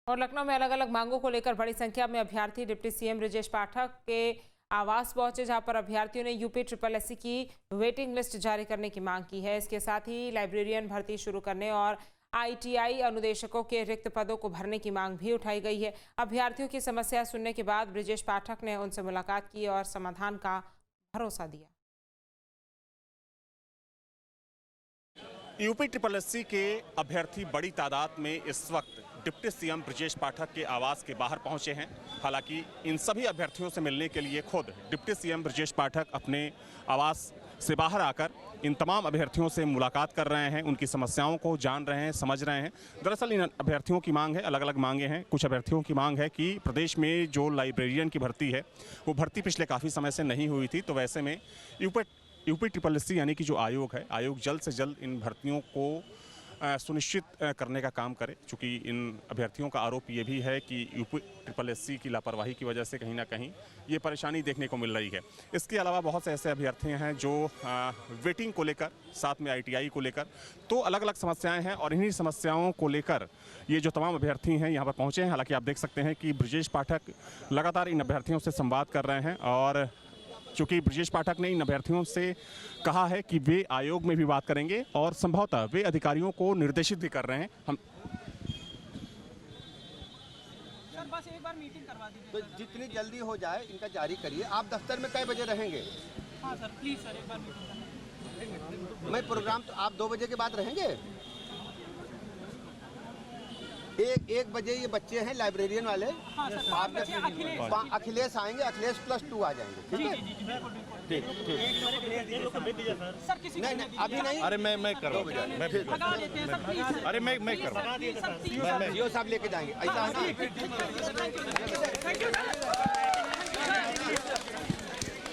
और लखनऊ में अलग अलग मांगों को लेकर बड़ी संख्या में अभ्यर्थी डिप्टी सीएम ब्रजेश पाठक के आवास पहुंचे, जहां पर अभ्यर्थियों ने यूपी SSSC की वेटिंग लिस्ट जारी करने की मांग की है। इसके साथ ही लाइब्रेरियन भर्ती शुरू करने और ITI अनुदेशकों के रिक्त पदों को भरने की मांग भी उठाई गई है। अभ्यर्थियों की समस्या सुनने के बाद ब्रजेश पाठक ने उनसे मुलाकात की और समाधान का भरोसा दिया। यूपी SSSC के अभ्यर्थी बड़ी तादाद में इस वक्त डिप्टी सीएम ब्रजेश पाठक के आवास के बाहर पहुंचे हैं। हालांकि इन सभी अभ्यर्थियों से मिलने के लिए खुद डिप्टी सीएम ब्रजेश पाठक अपने आवास से बाहर आकर इन तमाम अभ्यर्थियों से मुलाकात कर रहे हैं, उनकी समस्याओं को जान रहे हैं, समझ रहे हैं। दरअसल इन अभ्यर्थियों की मांग है, अलग अलग मांगे हैं। कुछ अभ्यर्थियों की मांग है कि प्रदेश में जो लाइब्रेरियन की भर्ती है वो भर्ती पिछले काफ़ी समय से नहीं हुई थी, तो वैसे में यूपी SSSC यानी कि जो आयोग है, आयोग जल्द से जल्द इन भर्तियों को सुनिश्चित करने का काम करे। चूँकि इन अभ्यर्थियों का आरोप ये भी है कि यूपी SSSC की लापरवाही की वजह से कहीं ना कहीं ये परेशानी देखने को मिल रही है। इसके अलावा बहुत से ऐसे अभ्यर्थी हैं जो वेटिंग को लेकर, साथ में ITI को लेकर, तो अलग अलग समस्याएं हैं और इन्हीं समस्याओं को लेकर ये जो तमाम अभ्यर्थी हैं यहाँ पर पहुँचे हैं। हालांकि आप देख सकते हैं कि ब्रजेश पाठक लगातार इन अभ्यर्थियों से संवाद कर रहे हैं और चूँकि ब्रजेश पाठक ने इन अभ्यर्थियों से कहा है कि वे आयोग में भी बात करेंगे और संभवतः वे अधिकारियों को निर्देशित भी कर रहे हैं। हम सर बस एक बार मीटिंग करवा दीजिए। तो जितनी जल्दी हो जाए इनका जारी करिए। आप दफ्तर में कै बजे रहेंगे? हाँ सर, प्लीज़ सर एक बार मीटिंग। मैं प्रोग्राम तो आप 2 बजे के बाद रहेंगे। एक बजे ये बच्चे हैं लाइब्रेरियन वाले। हाँ सर, अखिलेश आएंगे, अखिलेश +2 आ जाएंगे। ठीक है, ठीक ठीक। सर किसी नहीं अभी नहीं। अरे मैं कर रहा हूँ, भगा देते हैं सर, प्लीज। अरे मैं कर रहा हूँ, जियो साहब लेके जाएंगे। ऐसा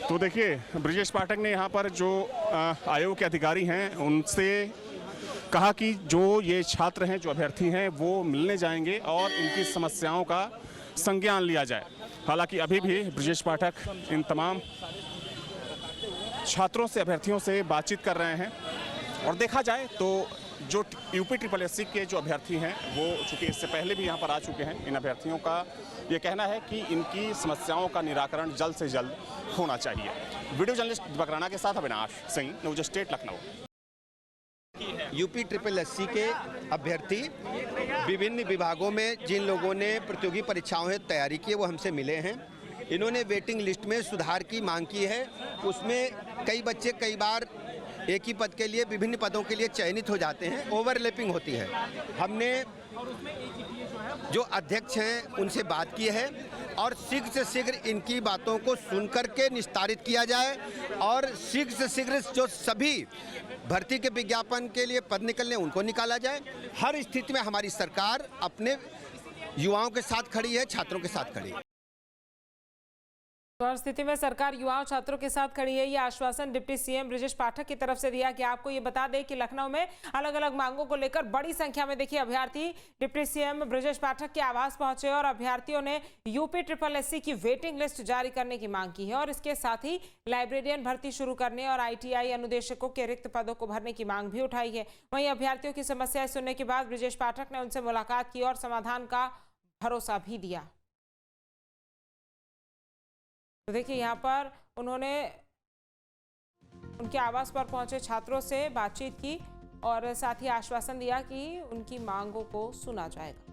तो देखिए, ब्रजेश पाठक ने यहाँ पर जो आयोग के अधिकारी हैं उनसे कहा कि जो ये छात्र हैं, जो अभ्यर्थी हैं, वो मिलने जाएंगे और इनकी समस्याओं का संज्ञान लिया जाए। हालांकि अभी भी ब्रजेश पाठक इन तमाम छात्रों से, अभ्यर्थियों से बातचीत कर रहे हैं और देखा जाए तो जो यूपी SSSC के जो अभ्यर्थी हैं वो चूँकि इससे पहले भी यहाँ पर आ चुके हैं, इन अभ्यर्थियों का ये कहना है कि इनकी समस्याओं का निराकरण जल्द से जल्द होना चाहिए। वीडियो जर्नलिस्ट दीपक राणा के साथ Avinash Singh, news state, Lucknow. UP SSSC के अभ्यर्थी विभिन्न विभागों में जिन लोगों ने प्रतियोगी परीक्षाओं में तैयारी की है वो हमसे मिले हैं। इन्होंने वेटिंग लिस्ट में सुधार की मांग की है। उसमें कई बच्चे कई बार एक ही पद के लिए विभिन्न पदों के लिए चयनित हो जाते हैं, ओवरलैपिंग होती है। हमने जो अध्यक्ष हैं उनसे बात की है और शीघ्र से शीघ्र इनकी बातों को सुनकर के निस्तारित किया जाए और शीघ्र से शीघ्र जो सभी भर्ती के विज्ञापन के लिए पद निकलने उनको निकाला जाए। हर स्थिति में हमारी सरकार अपने युवाओं के साथ खड़ी है, छात्रों के साथ खड़ी है। तो हर स्थिति में सरकार युवाओं छात्रों के साथ खड़ी है। ये आश्वासन डिप्टी सीएम ब्रजेश पाठक की तरफ से दिया कि आपको ये बता दें कि लखनऊ में अलग अलग मांगों को लेकर बड़ी संख्या में देखिए अभ्यर्थी डिप्टी सीएम ब्रजेश पाठक के आवास पहुंचे और अभ्यर्थियों ने यूपी SSSC की वेटिंग लिस्ट जारी करने की मांग की है और इसके साथ ही लाइब्रेरियन भर्ती शुरू करने और ITI अनुदेशकों के रिक्त पदों को भरने की मांग भी उठाई है। वहीं अभ्यर्थियों की समस्याएं सुनने के बाद ब्रजेश पाठक ने उनसे मुलाकात की और समाधान का भरोसा भी दिया। तो देखिए, यहाँ पर उन्होंने उनके आवास पर पहुंचे छात्रों से बातचीत की और साथ ही आश्वासन दिया कि उनकी मांगों को सुना जाएगा।